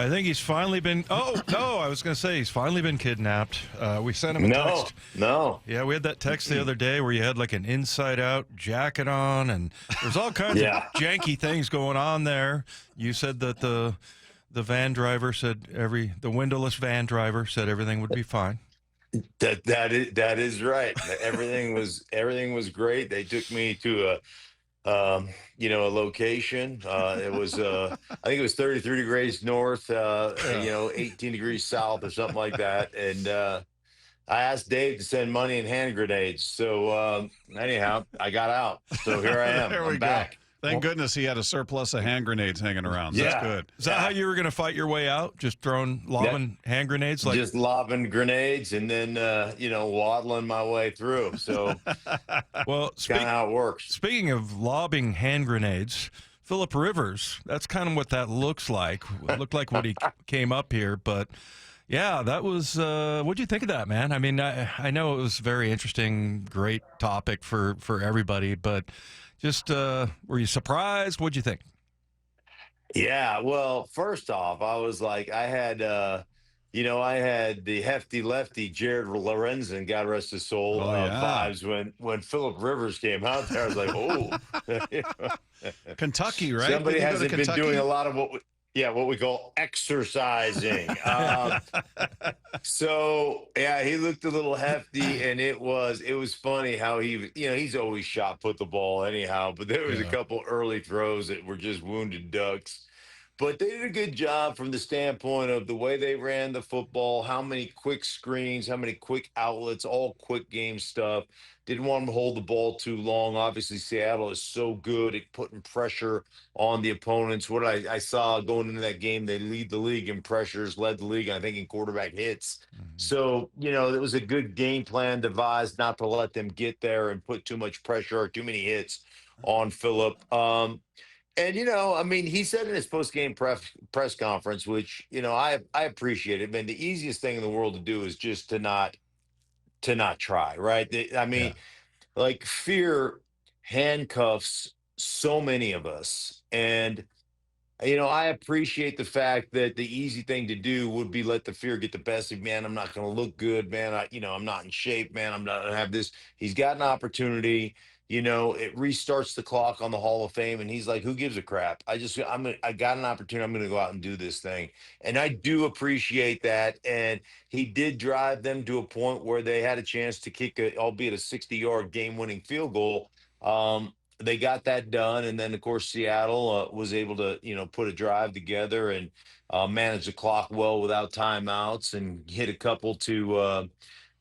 I think he's finally been. Oh no, I was going to say he's finally been kidnapped. We sent him a text. No. Yeah, we had that text the other day where you had like an inside-out jacket on, and there's all kinds of janky things going on there. You said that the van driver said the windowless van driver said everything would be fine. That is right. Everything was great. They took me to a location. It was I think it was 33 degrees north, 18 degrees south or something like that. And I asked Dave to send money and hand grenades. So anyhow, I got out. So here I am. There we I'm back. go. Thank goodness he had a surplus of hand grenades hanging around. Yeah. That's good. Is that how you were going to fight your way out? Just lobbing hand grenades? Just lobbing grenades and then, waddling my way through. So well, kind of how it works. Speaking of lobbing hand grenades, Philip Rivers, that's kind of what that looks like. It looked like when he came up here, but yeah, that was, what'd you think of that, man? I mean, I know it was very interesting, great topic for everybody, but just, were you surprised? What'd you think? Yeah, well, first off, I was like, I had the hefty lefty Jared Lorenzen, God rest his soul, vibes when Philip Rivers came out there. I was like, oh, Kentucky, right? Somebody hasn't been doing a lot of what we call exercising. So yeah, he looked a little hefty, and it was funny how he's always shot put the ball anyhow, but there was a couple early throws that were just wounded ducks. But they did a good job from the standpoint of the way they ran the football, how many quick screens, how many quick outlets, all quick game stuff. Didn't want them to hold the ball too long. Obviously, Seattle is so good at putting pressure on the opponents. What I saw going into that game, they lead the league in pressures, led the league, I think, in quarterback hits. Mm-hmm. So, it was a good game plan devised not to let them get there and put too much pressure or too many hits on Philip. And, he said in his post-game press conference, which, I appreciate it. Man, the easiest thing in the world to do is just to not try, right? Like fear handcuffs so many of us. And, I appreciate the fact that the easy thing to do would be let the fear get the best of me. Man, I'm not going to look good, man. I'm not in shape, man. I'm not going to have this. He's got an opportunity. It restarts the clock on the Hall of Fame, and he's like, who gives a crap? I got an opportunity. I'm going to go out and do this thing. And I do appreciate that. And he did drive them to a point where they had a chance to kick albeit a 60-yard game-winning field goal. They got that done. And then, of course, Seattle was able to, put a drive together and manage the clock well without timeouts and hit a couple to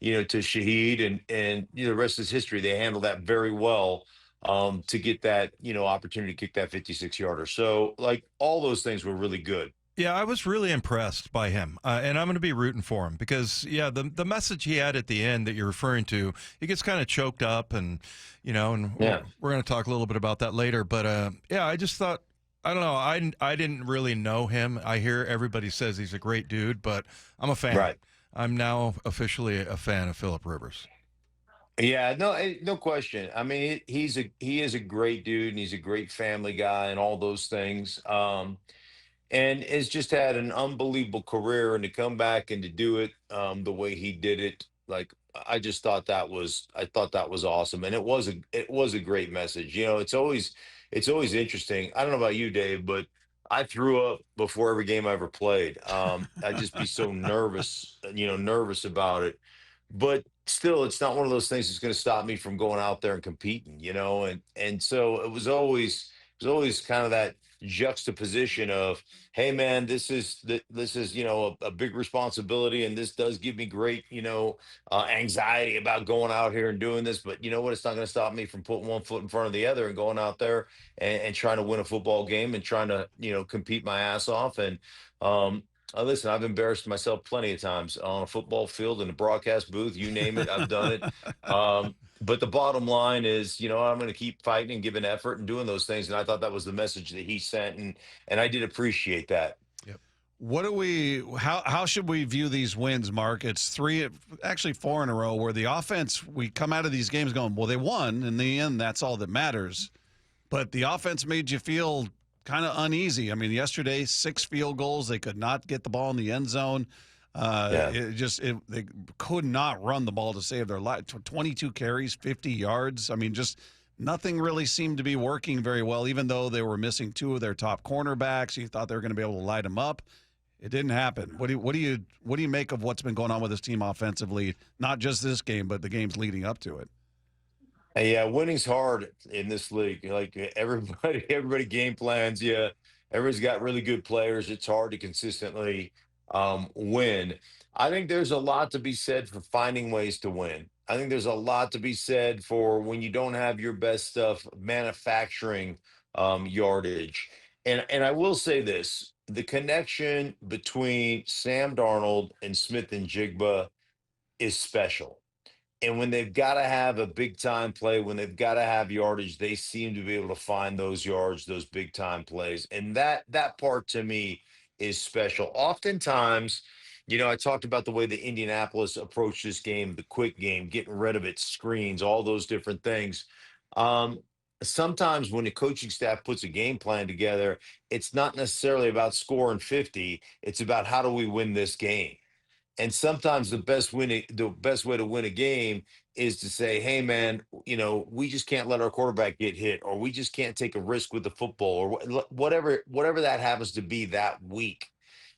Shaheed and the rest is history. They handled that very well to get that, opportunity to kick that 56-yarder. So like all those things were really good. Yeah, I was really impressed by him, and I'm going to be rooting for him because, the message he had at the end that you're referring to, he gets kind of choked up, and we're going to talk a little bit about that later. But I just thought, I don't know, I didn't really know him. I hear everybody says he's a great dude, but I'm a fan. Right. I'm now officially a fan of Philip Rivers. Yeah, no question. I mean, he is a great dude, and he's a great family guy, and all those things. And has just had an unbelievable career, and to come back and to do it the way he did it, like I thought that was awesome, and it was a great message. It's always interesting. I don't know about you, Dave, but I threw up before every game I ever played. I'd just be so nervous about it. But still, it's not one of those things that's going to stop me from going out there and competing, and so it was always kind of that juxtaposition of, hey man, this is a big responsibility, and this does give me great anxiety about going out here and doing this, but you know what, it's not going to stop me from putting one foot in front of the other and going out there and trying to win a football game and trying to compete my ass off. And listen, I've embarrassed myself plenty of times on a football field, in a broadcast booth, you name it, I've done it. But the bottom line is, I'm going to keep fighting and giving effort and doing those things. And I thought that was the message that he sent. And I did appreciate that. Yep. How should we view these wins, Mark? It's 4 in a row where the offense, we come out of these games going, well, they won. In the end, that's all that matters. But the offense made you feel kind of uneasy. I mean, yesterday, 6 field goals. They could not get the ball in the end zone. They could not run the ball to save their life. 22 carries, 50 yards. I mean, just nothing really seemed to be working very well, even though they were missing 2 of their top cornerbacks. You thought they were going to be able to light them up. It didn't happen. What do you make of what's been going on with this team offensively? Not just this game, but the games leading up to it. And yeah, winning's hard in this league. Like everybody game plans. Yeah, everybody's got really good players. It's hard to consistently win. I think there's a lot to be said for finding ways to win. I think there's a lot to be said for when you don't have your best stuff, manufacturing yardage. And I will say this: the connection between Sam Darnold and Smith and Jigba is special. And when they've got to have a big time play, when they've got to have yardage, they seem to be able to find those yards, those big time plays. And that part to me is special. Oftentimes, I talked about the way the Indianapolis approached this game, the quick game, getting rid of its screens, all those different things. Um, Sometimes when the coaching staff puts a game plan together, it's not necessarily about scoring 50. It's about how do we win this game. And sometimes the best way to win a game is to say, "Hey, man, we just can't let our quarterback get hit, or we just can't take a risk with the football, or whatever that happens to be that week."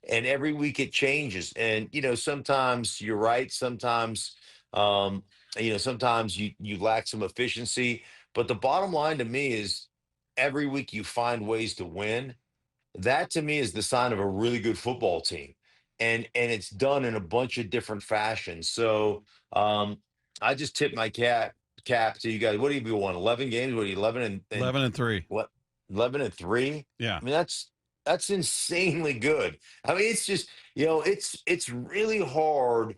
And every week it changes. And sometimes you're right. Um, sometimes you lack some efficiency. But the bottom line to me is every week you find ways to win. That to me is the sign of a really good football team. And it's done in a bunch of different fashions. So I just tip my cap to you guys. What do you want? 11 games? What are you 11 and 11-3. what 11 and 3? Yeah. I mean, that's insanely good. I mean, it's just, it's really hard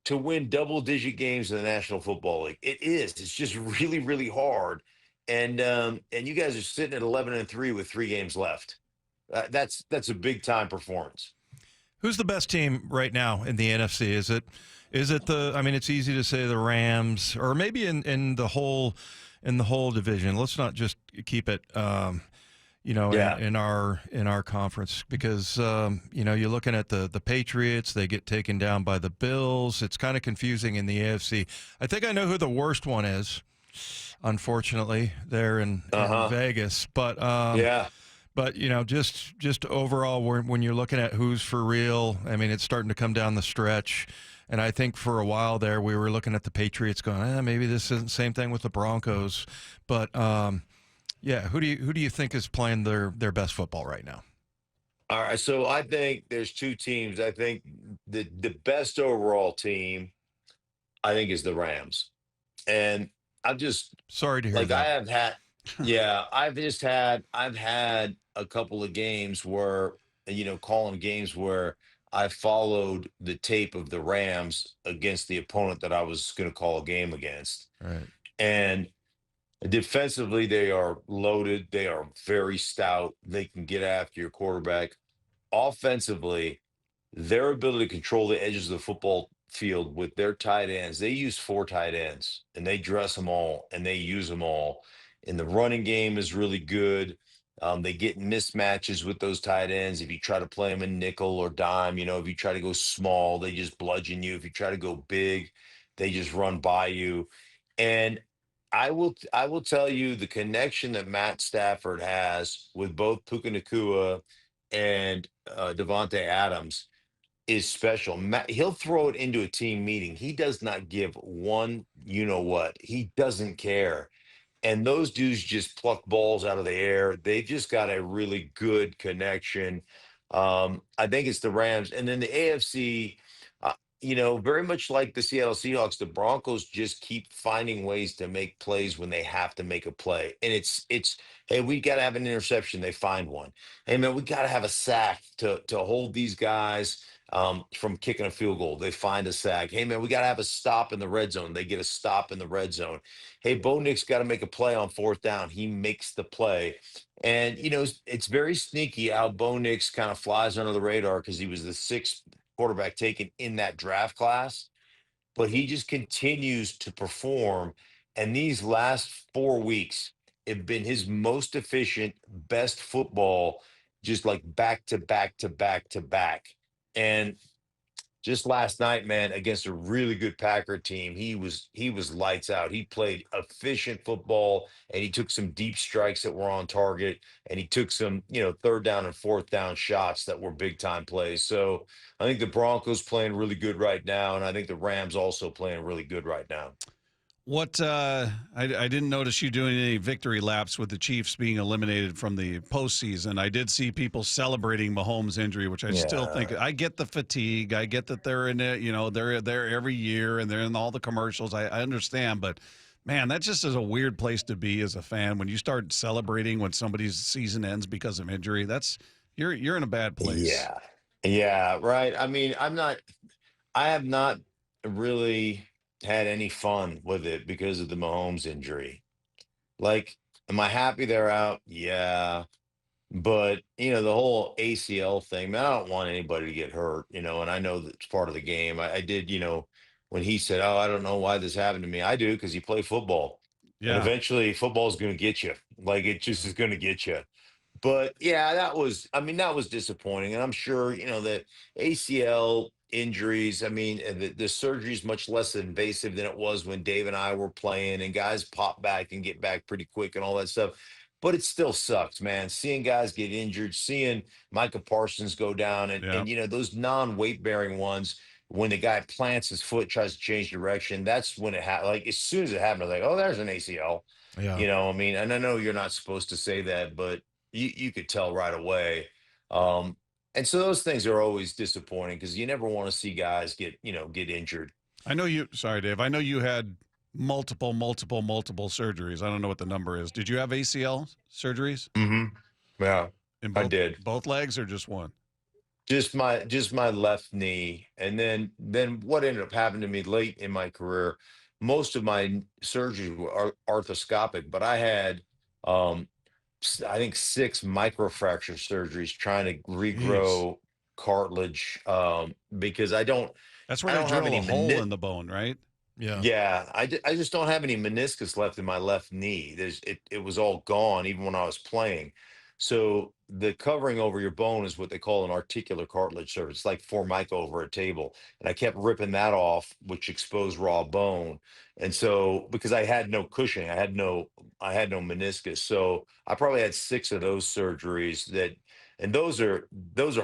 to win double digit games in the National Football League. It is. It's just really, really hard. And you guys are sitting at 11 and 3 with 3 games left. That's a big time performance. Who's the best team right now in the NFC? Is it I mean, it's easy to say the Rams, or maybe in the whole division. Let's not just keep it in our conference, because you're looking at the Patriots, they get taken down by the Bills. It's kind of confusing in the AFC. I think I know who the worst one is, unfortunately, there in Vegas. But yeah. But just overall, when you're looking at who's for real, I mean, it's starting to come down the stretch. And I think for a while there, we were looking at the Patriots going, maybe this isn't the same thing with the Broncos. But who do you think is playing their best football right now? All right, so I think there's 2 teams. I think the best overall team, I think, is the Rams. And I'm just sorry to hear like, that. I have had, yeah, I've had a couple of games where, calling games where I followed the tape of the Rams against the opponent that I was going to call a game against. Right. And defensively, they are loaded. They are very stout. They can get after your quarterback. Offensively, their ability to control the edges of the football field with their tight ends, they use 4 tight ends and they dress them all and they use them all. And the running game is really good. They get mismatches with those tight ends. If you try to play them in nickel or dime, if you try to go small, they just bludgeon you. If you try to go big, they just run by you. And I will tell you, the connection that Matt Stafford has with both Puka Nuca and Devontae Adams is special. He'll throw it into a team meeting. He does not give one, what. He doesn't care. And those dudes just pluck balls out of the air. They just got a really good connection. I think it's the Rams. And then the AFC, very much like the Seattle Seahawks, the Broncos just keep finding ways to make plays when they have to make a play. And it's hey, we got to have an interception. They find one. Hey, man, we got to have a sack to hold these guys from kicking a field goal. They find a sack. Hey, man, we got to have a stop in the red zone. They get a stop in the red zone. Hey, Bo Nick's got to make a play on 4th down. He makes the play. And, it's very sneaky how Bo Nix kind of flies under the radar because he was the 6th quarterback taken in that draft class, but he just continues to perform. And these last 4 weeks, have been his most efficient, best football, just like back to back to back to back. And just last night, man, against a really good Packer team, he was lights out. He played efficient football, and he took some deep strikes that were on target, and he took some, third down and fourth down shots that were big time plays. So I think the Broncos playing really good right now, and I think the Rams also playing really good right now. What I didn't notice you doing any victory laps with the Chiefs being eliminated from the postseason. I did see people celebrating Mahomes' injury, which I still think, I get the fatigue. I get that they're in it, they're there every year and they're in all the commercials. I understand, but man, that just is a weird place to be as a fan when you start celebrating when somebody's season ends because of injury. That's you're in a bad place. Yeah, right. I mean, I have not really had any fun with it because of the Mahomes injury. Like, am I happy they're out? Yeah. But, the whole ACL thing, man, I don't want anybody to get hurt, and I know that's part of the game. I did, when he said, "Oh, I don't know why this happened to me." I do, because you play football. And Yeah. eventually football is going to get you. Like, it just is going to get you. But yeah, that was disappointing. And I'm sure, that ACL injuries, the surgery is much less invasive than it was when Dave and I were playing, and guys pop back and get back pretty quick and all that stuff. But it still sucks, man. Seeing guys get injured, seeing Micah Parsons go down, and, Yeah. those non-weight bearing ones, when the guy plants his foot, tries to change direction, that's when it happened. Like, as soon as it happened, I was like, oh, there's an ACL. Yeah. And I know you're not supposed to say that, but you could tell right away. And so those things are always disappointing because you never want to see guys get injured. I know you. Sorry, Dave. I know you had multiple surgeries. I don't know what the number is. Did you have ACL surgeries Yeah, in I did. both legs or just one? Just my left knee, and then what ended up happening to me late in my career, most of my surgeries were arthroscopic, but I had um I think 6 microfracture surgeries trying to Jeez. regrow cartilage, because That's where I they don't have drill any a hole in the bone, right? Yeah. yeah, I just don't have any meniscus left in my left knee. It was all gone even when I was playing. So the covering over your bone is what they call an articular cartilage surface. It's like formica over a table. And I kept ripping that off, which exposed raw bone. And so because I had no cushioning, I had no meniscus. So I probably had 6 of those surgeries and those are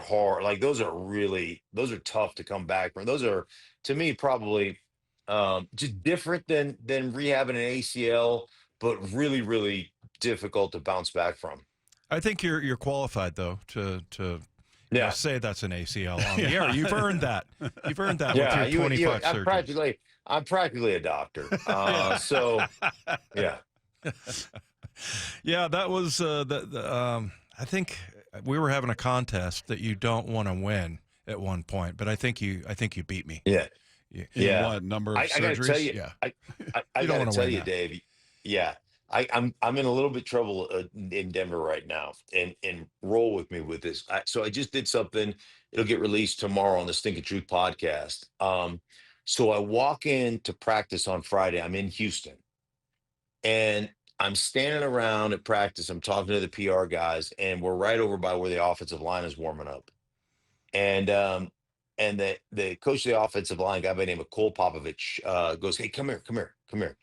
hard. Like, those are tough to come back from. Those are, to me, probably just different than rehabbing an ACL, but really, really difficult to bounce back from. I think you're qualified though to Yeah, say that's an ACL on the air. You've earned that. You've earned that with yeah. your 25 I'm surgeries. practically a doctor. So yeah, Yeah, that was I think we were having a contest that you don't want to win at one point, but I think you beat me. yeah, Yeah. In yeah. what number of I got to tell surgeries? you, Yeah. I You don't got to want to tell win you, that. Dave. Yeah, I'm in a little bit trouble in Denver right now, and roll with me with this. So I just did something. It'll get released tomorrow on the Stinking Truth podcast. So I walk in to practice on Friday. I'm in Houston, and I'm standing around at practice. I'm talking to the PR guys, and we're right over by where the offensive line is warming up. And the coach of the offensive line, guy by the name of Cole Popovich, goes, "Hey, come here, come here, come here."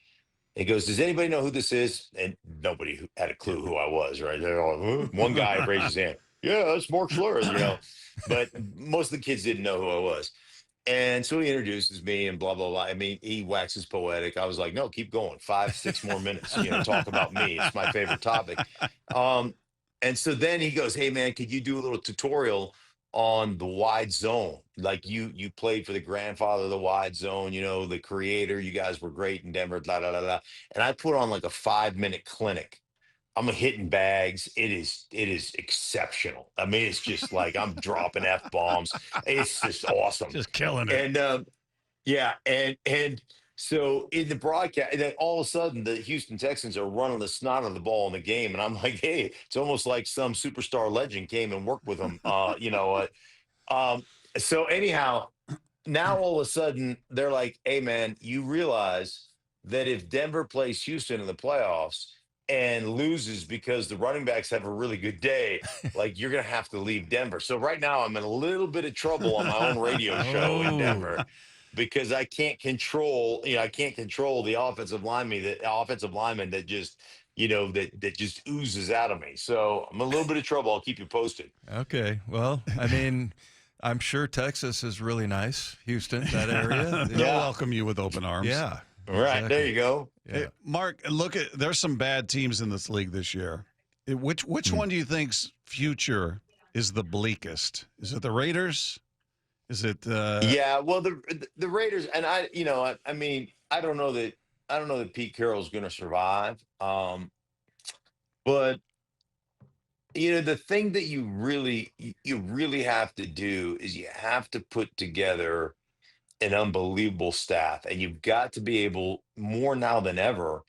He goes, "Does anybody know who this is?" And nobody had a clue who I was, right? They're all, "Huh?" One guy raised his hand. "Yeah, that's Mark Schlereth." But most of the kids didn't know who I was. And so he introduces me and blah, blah, blah. He waxes poetic. I was like, no, keep going. 5, 6 more minutes, talk about me. It's my favorite topic. Um, and so then he goes, "Hey man, could you do a little tutorial on the wide zone? Like, you played for the grandfather of the wide zone, the creator. You guys were great in Denver, blah, blah, blah, blah." And I put on like a 5-minute clinic. I'm hitting bags. It is exceptional. It's just like I'm dropping F bombs. It's just awesome. Just killing it. And yeah, and so in the broadcast, and then all of a sudden the Houston Texans are running the snot of the ball in the game, and I'm like, hey, it's almost like some superstar legend came and worked with them. So anyhow, now all of a sudden they're like, "Hey man, you realize that if Denver plays Houston in the playoffs and loses because the running backs have a really good day, like you're going to have to leave Denver. So right now I'm in a little bit of trouble on my own radio show in Denver because I can't control, I can't control the offensive lineman that just, that just oozes out of me. So I'm in a little bit of trouble. I'll keep you posted. Okay. Well, I mean, I'm sure Texas is really nice. Houston, that area. They'll welcome you with open arms. Yeah. All right. There you go. Yeah. Hey, Mark, there's some bad teams in this league this year. Which one do you think's future is the bleakest? Is it the Raiders? Is it Yeah, well the Raiders, and I mean, I don't know that Pete Carroll's going to survive. But the thing that you really have to do is you have to put together an unbelievable staff, and you've got to be able more now than ever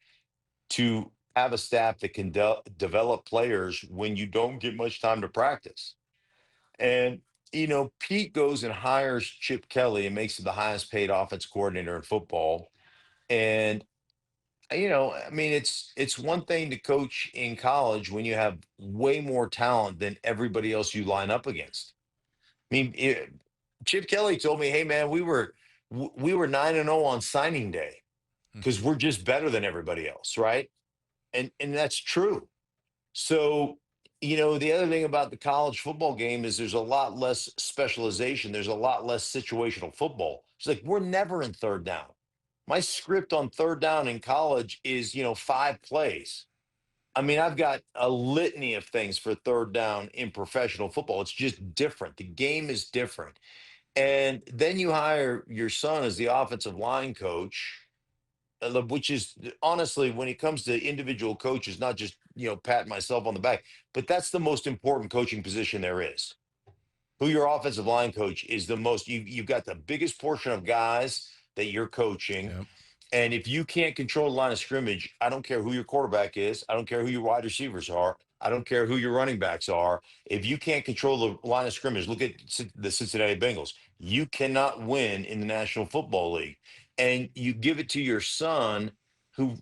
to have a staff that can develop players when you don't get much time to practice. And Pete goes and hires Chip Kelly and makes him the highest paid offense coordinator in football. And I mean, it's one thing to coach in college when you have way more talent than everybody else you line up against. I mean, Chip Kelly told me, "Hey, man, we were 9-0 on signing day because we're just better than everybody else, right?" And that's true. So, the other thing about the college football game is there's a lot less specialization. There's a lot less situational football. It's like we're never in third down. My script on third down in college is, 5 plays. I mean, I've got a litany of things for third down in professional football. It's just different. The game is different. And then you hire your son as the offensive line coach, which is honestly, when it comes to individual coaches, not just, patting myself on the back, but that's the most important coaching position there is. Who your offensive line coach is the most, you've got the biggest portion of guys that you're coaching. Yep. And if you can't control the line of scrimmage, I don't care who your quarterback is. I don't care who your wide receivers are. I don't care who your running backs are. If you can't control the line of scrimmage, look at the Cincinnati Bengals. You cannot win in the National Football League. And you give it to your son who,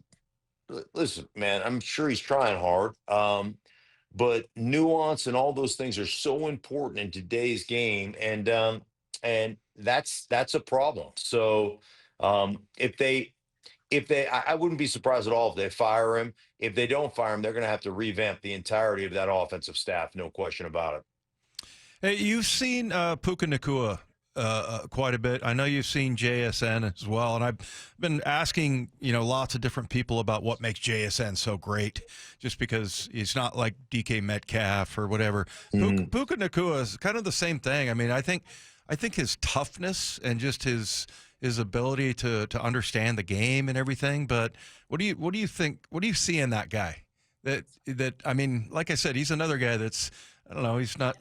listen, man, I'm sure he's trying hard. But nuance and all those things are so important in today's game. And that's a problem. So I wouldn't be surprised at all if they fire him. If they don't fire him, they're going to have to revamp the entirety of that offensive staff. No question about it. Hey, you've seen Puka Nuca quite a bit. I know you've seen JSN as well, and I've been asking, lots of different people about what makes JSN so great, just because he's not like DK Metcalf or whatever. Puka Nuca is kind of the same thing. I mean, I think his toughness and just his ability to understand the game and everything. But what do you think? What do you see in that guy? That I mean, like I said, he's another guy that's, I don't know, he's not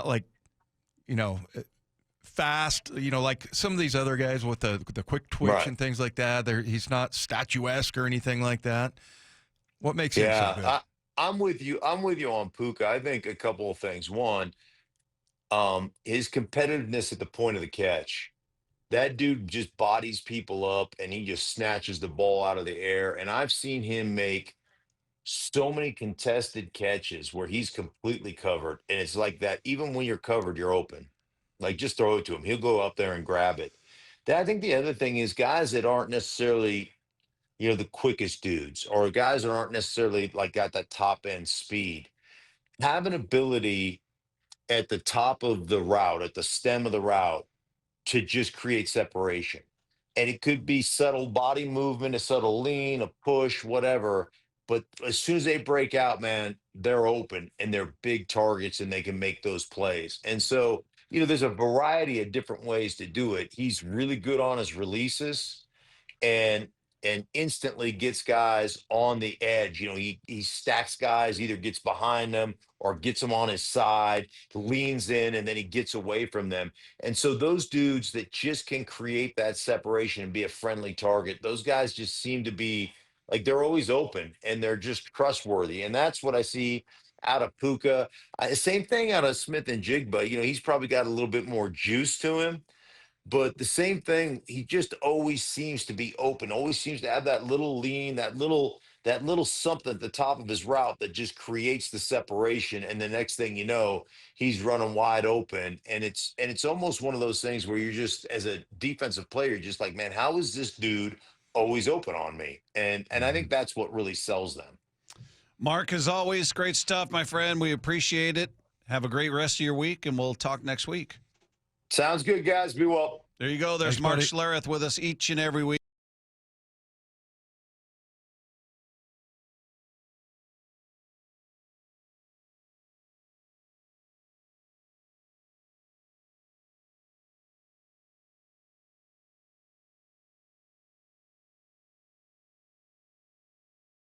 like, fast, like some of these other guys with the quick twitch and things like that. He's not statuesque or anything like that. What makes him so good? I'm with you. I'm with you on Puka. I think a couple of things. One, his competitiveness at the point of the catch. That dude just bodies people up and he just snatches the ball out of the air. And I've seen him make so many contested catches where he's completely covered. And it's like that. Even when you're covered, you're open. Like, just throw it to him. He'll go up there and grab it. I think the other thing is guys that aren't necessarily, the quickest dudes, or guys that aren't necessarily like got that top end speed, have an ability at the top of the route, at the stem of the route, to just create separation. And it could be subtle body movement, a subtle lean, a push, whatever. But as soon as they break out, man, they're open and they're big targets and they can make those plays. And so, there's a variety of different ways to do it. He's really good on his releases and instantly gets guys on the edge. He stacks guys, either gets behind them or gets them on his side, leans in, and then he gets away from them. And so those dudes that just can create that separation and be a friendly target, those guys just seem to be like they're always open and they're just trustworthy. And that's what I see out of Puka. Same thing out of Smith and Jigba. He's probably got a little bit more juice to him. But the same thing, he just always seems to be open, always seems to have that little lean, that little that little something at the top of his route that just creates the separation. And the next thing you know, he's running wide open. And it's almost one of those things where you're just, as a defensive player, you're just like, man, how is this dude always open on me? And I think that's what really sells them. Mark, as always, great stuff, my friend. We appreciate it. Have a great rest of your week, and we'll talk next week. Sounds good, guys. Be well. There you go. There's Mark Schlereth with us each and every week.